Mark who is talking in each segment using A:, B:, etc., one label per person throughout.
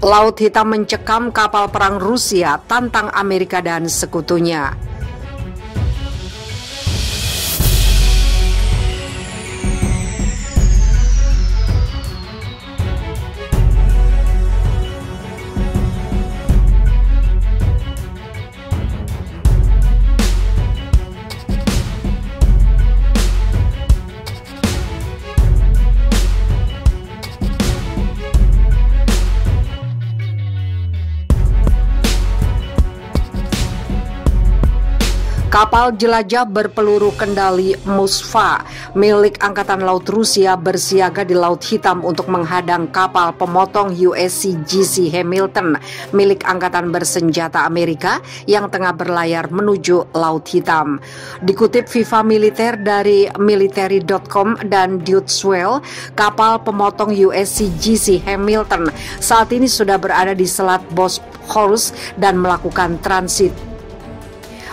A: Laut Hitam mencekam kapal perang Rusia, tantang Amerika dan sekutunya. Kapal jelajah berpeluru kendali Moskva milik Angkatan Laut Rusia bersiaga di Laut Hitam untuk menghadang kapal pemotong USCGC Hamilton milik Angkatan Bersenjata Amerika yang tengah berlayar menuju Laut Hitam. Dikutip Viva Militer dari military.com dan Deutsche, kapal pemotong USCGC Hamilton saat ini sudah berada di Selat Bosporus dan melakukan transit.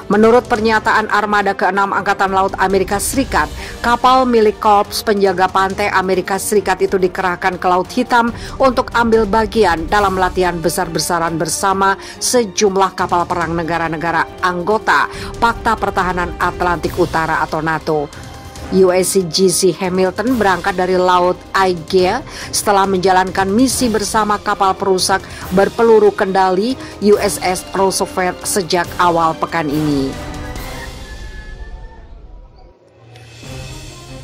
A: Menurut pernyataan Armada ke-6 Angkatan Laut Amerika Serikat, kapal milik Korps Penjaga Pantai Amerika Serikat itu dikerahkan ke Laut Hitam untuk ambil bagian dalam latihan besar-besaran bersama sejumlah kapal perang negara-negara anggota Pakta Pertahanan Atlantik Utara atau NATO. USCGC Hamilton berangkat dari Laut Aegea setelah menjalankan misi bersama kapal perusak berpeluru kendali USS Roosevelt sejak awal pekan ini.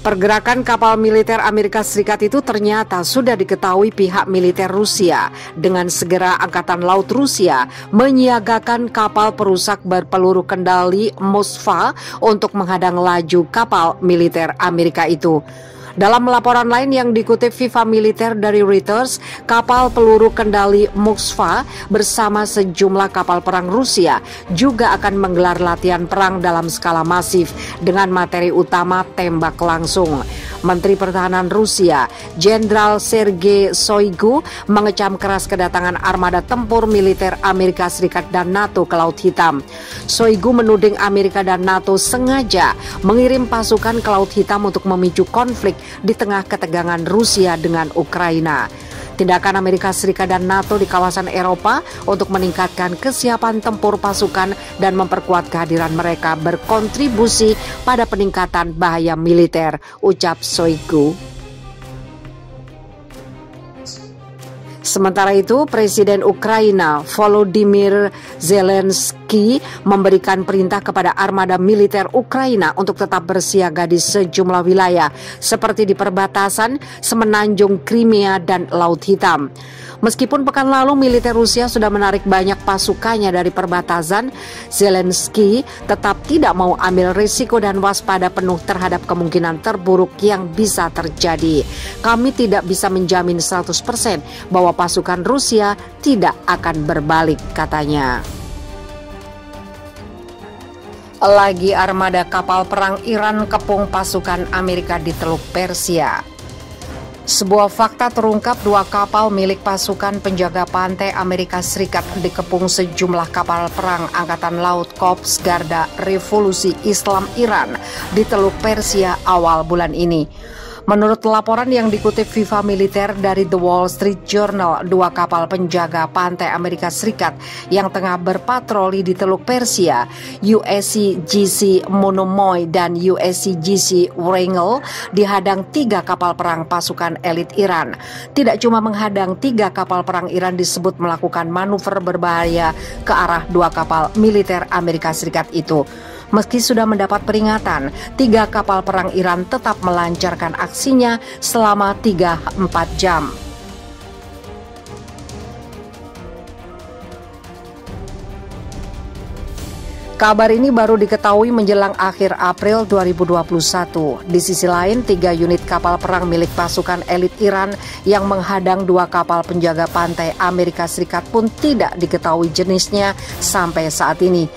A: Pergerakan kapal militer Amerika Serikat itu ternyata sudah diketahui pihak militer Rusia. Dengan segera Angkatan Laut Rusia menyiagakan kapal perusak berpeluru kendali Moskva untuk menghadang laju kapal militer Amerika itu. Dalam laporan lain yang dikutip Viva Militer dari Reuters, kapal peluru kendali Moskva bersama sejumlah kapal perang Rusia juga akan menggelar latihan perang dalam skala masif dengan materi utama tembak langsung. Menteri Pertahanan Rusia, Jenderal Sergei Shoigu, mengecam keras kedatangan armada tempur militer Amerika Serikat dan NATO ke Laut Hitam. Shoigu menuding Amerika dan NATO sengaja mengirim pasukan ke Laut Hitam untuk memicu konflik di tengah ketegangan Rusia dengan Ukraina. Tindakan Amerika Serikat dan NATO di kawasan Eropa untuk meningkatkan kesiapan tempur pasukan dan memperkuat kehadiran mereka berkontribusi pada peningkatan bahaya militer, ucap Shoigu. Sementara itu, Presiden Ukraina Volodymyr Zelensky memberikan perintah kepada armada militer Ukraina untuk tetap bersiaga di sejumlah wilayah seperti di perbatasan semenanjung Crimea dan Laut Hitam. Meskipun pekan lalu militer Rusia sudah menarik banyak pasukannya dari perbatasan, Zelensky tetap tidak mau ambil risiko dan waspada penuh terhadap kemungkinan terburuk yang bisa terjadi. Kami tidak bisa menjamin 100% bahwa pasukan Rusia tidak akan berbalik, katanya. Lagi armada kapal perang Iran kepung pasukan Amerika di Teluk Persia. Sebuah fakta terungkap, dua kapal milik pasukan penjaga pantai Amerika Serikat dikepung sejumlah kapal perang Angkatan Laut Korps Garda Revolusi Islam Iran di Teluk Persia awal bulan ini. Menurut laporan yang dikutip Viva Militer dari The Wall Street Journal, dua kapal penjaga pantai Amerika Serikat yang tengah berpatroli di Teluk Persia, USCGC Monomoy dan USCGC Wrangel, dihadang tiga kapal perang pasukan elit Iran. Tidak cuma menghadang, tiga kapal perang Iran disebut melakukan manuver berbahaya ke arah dua kapal militer Amerika Serikat itu. Meski sudah mendapat peringatan, tiga kapal perang Iran tetap melancarkan aksinya selama 3-4 jam. Kabar ini baru diketahui menjelang akhir April 2021. Di sisi lain, 3 unit kapal perang milik pasukan elit Iran yang menghadang dua kapal penjaga pantai Amerika Serikat pun tidak diketahui jenisnya sampai saat ini.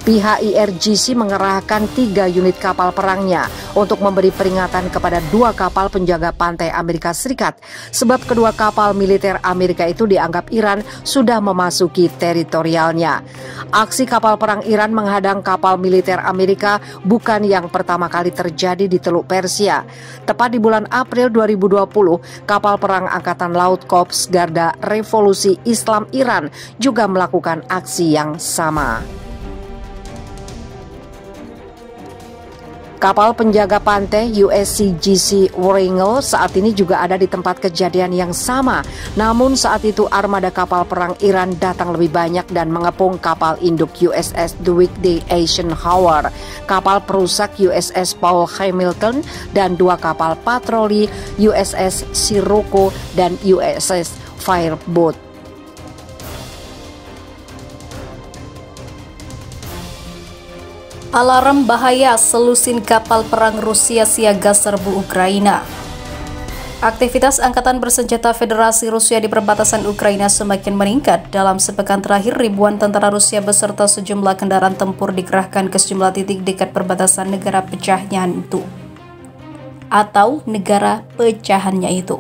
A: Pihak IRGC mengerahkan 3 unit kapal perangnya untuk memberi peringatan kepada 2 kapal penjaga pantai Amerika Serikat, sebab kedua kapal militer Amerika itu dianggap Iran sudah memasuki teritorialnya. Aksi kapal perang Iran menghadang kapal militer Amerika bukan yang pertama kali terjadi di Teluk Persia. Tepat di bulan April 2020, kapal perang Angkatan Laut Korps Garda Revolusi Islam Iran juga melakukan aksi yang sama. Kapal penjaga pantai USCGC Wrangell saat ini juga ada di tempat kejadian yang sama. Namun saat itu armada kapal perang Iran datang lebih banyak dan mengepung kapal induk USS Dwight Eisenhower, kapal perusak USS Paul Hamilton, dan 2 kapal patroli USS Sirocco dan USS Fireboat.
B: Alarm bahaya selusin kapal perang Rusia siaga serbu Ukraina. Aktivitas angkatan bersenjata Federasi Rusia di perbatasan Ukraina semakin meningkat. Dalam sepekan terakhir, ribuan tentara Rusia beserta sejumlah kendaraan tempur dikerahkan ke sejumlah titik dekat perbatasan negara pecahannya itu. Atau negara pecahannya itu.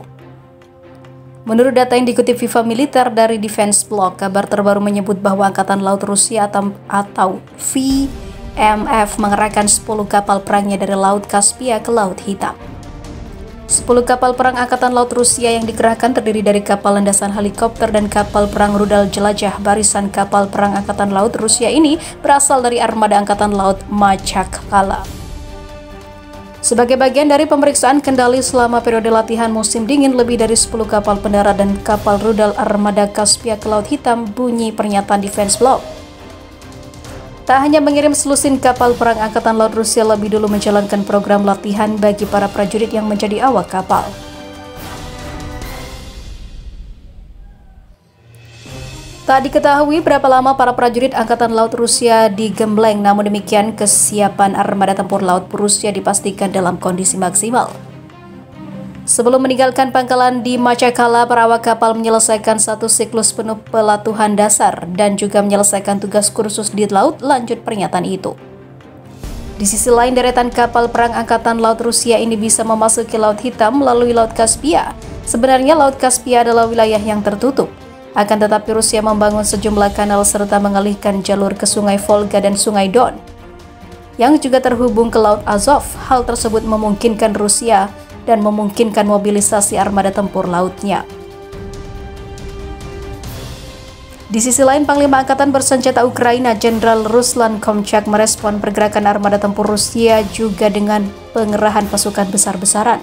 B: Menurut data yang dikutip Viva Militer dari Defense Blog, kabar terbaru menyebut bahwa Angkatan Laut Rusia atau VMF mengerahkan 10 kapal perangnya dari Laut Kaspia ke Laut Hitam. 10 kapal perang Angkatan Laut Rusia yang dikerahkan terdiri dari kapal landasan helikopter dan kapal perang rudal jelajah. Barisan kapal perang Angkatan Laut Rusia ini berasal dari armada Angkatan Laut Machatkala. Sebagai bagian dari pemeriksaan kendali selama periode latihan musim dingin, lebih dari 10 kapal pendarat dan kapal rudal armada Kaspia ke Laut Hitam, bunyi pernyataan Defense Blog. Tak hanya mengirim selusin kapal perang Angkatan Laut Rusia lebih dulu menjalankan program latihan bagi para prajurit yang menjadi awak kapal. Tak diketahui berapa lama para prajurit Angkatan Laut Rusia digembleng, namun demikian kesiapan armada tempur laut Rusia dipastikan dalam kondisi maksimal. Sebelum meninggalkan pangkalan di Machatkala, para awak kapal menyelesaikan satu siklus penuh pelatihan dasar dan juga menyelesaikan tugas kursus di laut, lanjut pernyataan itu. Di sisi lain, deretan kapal perang Angkatan Laut Rusia ini bisa memasuki Laut Hitam melalui Laut Kaspia. Sebenarnya Laut Kaspia adalah wilayah yang tertutup. Akan tetapi Rusia membangun sejumlah kanal serta mengalihkan jalur ke Sungai Volga dan Sungai Don, yang juga terhubung ke Laut Azov. Hal tersebut memungkinkan Rusia dan memungkinkan mobilisasi armada tempur lautnya. Di sisi lain, Panglima Angkatan Bersenjata Ukraina Jenderal Ruslan Komchak merespon pergerakan armada tempur Rusia juga dengan pengerahan pasukan besar-besaran.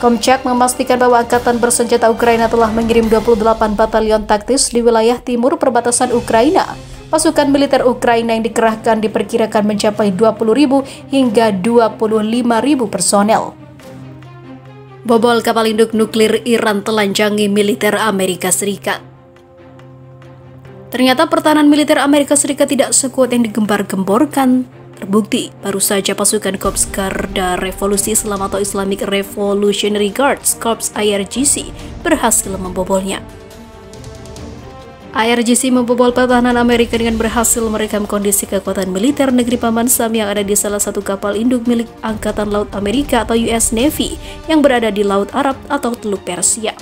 B: Komchak memastikan bahwa Angkatan Bersenjata Ukraina telah mengirim 28 batalion taktis di wilayah timur perbatasan Ukraina. Pasukan militer Ukraina yang dikerahkan diperkirakan mencapai 20.000 hingga 25.000 personel. Bobol kapal induk nuklir Iran telanjangi militer Amerika Serikat. Ternyata pertahanan militer Amerika Serikat tidak sekuat yang digembar-gemborkan. Terbukti, baru saja pasukan Korps Garda Revolusi Islam atau Islamic Revolutionary Guards, Korps IRGC, berhasil membobolnya. IRGC membobol pertahanan Amerika dengan berhasil merekam kondisi kekuatan militer negeri Paman Sam yang ada di salah satu kapal induk milik Angkatan Laut Amerika atau US Navy yang berada di Laut Arab atau Teluk Persia.